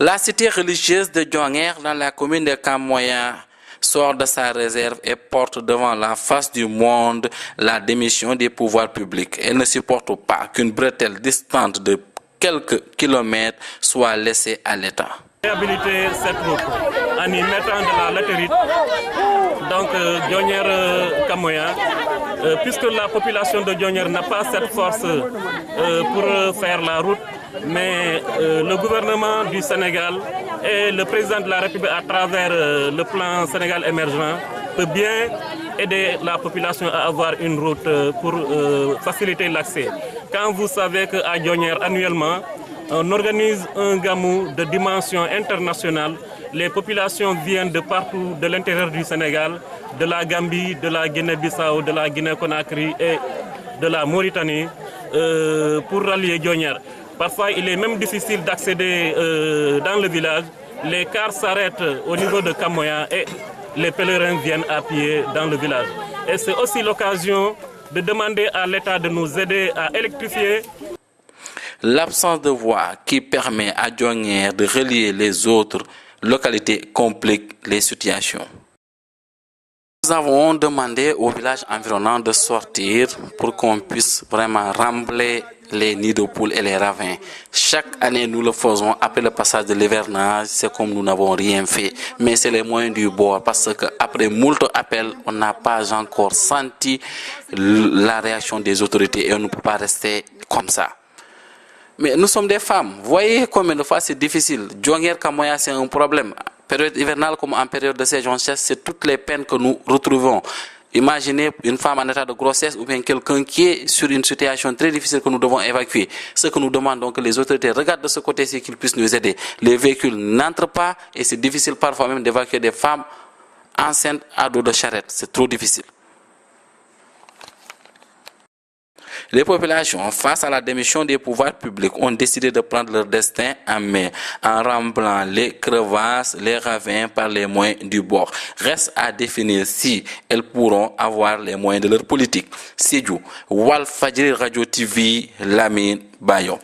La cité religieuse de Dionger dans la commune de Kamoya sort de sa réserve et porte devant la face du monde la démission des pouvoirs publics. Elle ne supporte pas qu'une bretelle distante de quelques kilomètres soit laissée à l'État. Réhabiliter cette route en y mettant de la latérite, donc Dionger-Kamoya, puisque la population de Dionger n'a pas cette force pour faire la route, mais le gouvernement du Sénégal et le président de la République à travers le plan Sénégal émergent peut bien aider la population à avoir une route pour faciliter l'accès. Quand vous savez qu'à Dionger annuellement, on organise un gamou de dimension internationale. Les populations viennent de partout, de l'intérieur du Sénégal, de la Gambie, de la Guinée-Bissau, de la Guinée-Conakry et de la Mauritanie pour rallier Dionger. Parfois, il est même difficile d'accéder dans le village. Les cars s'arrêtent au niveau de Kamoya et les pèlerins viennent à pied dans le village. Et c'est aussi l'occasion de demander à l'État de nous aider à électrifier. L'absence de voie qui permet à Dionger de relier les autres localités complique les situations. Nous avons demandé au village environnant de sortir pour qu'on puisse vraiment remblayer les nids de poules et les ravins. Chaque année, nous le faisons après le passage de l'hivernage. C'est comme nous n'avons rien fait. Mais c'est les moyens du bord parce qu'après moult appels, on n'a pas encore senti la réaction des autorités et on ne peut pas rester comme ça. Mais nous sommes des femmes. Voyez combien de fois c'est difficile. Dionger Kamoya, c'est un problème. Période hivernale comme en période de saison sèche, c'est toutes les peines que nous retrouvons. Imaginez une femme en état de grossesse ou bien quelqu'un qui est sur une situation très difficile que nous devons évacuer. Ce que nous demandons que les autorités regardent de ce côté-ci qu'ils puissent nous aider. Les véhicules n'entrent pas et c'est difficile parfois même d'évacuer des femmes enceintes à dos de charrette. C'est trop difficile. Les populations, face à la démission des pouvoirs publics, ont décidé de prendre leur destin en main en remblant les crevasses, les ravins par les moyens du bord. Reste à définir si elles pourront avoir les moyens de leur politique. Sédhiou, Walfadjri Radio TV, Lamine Bayo.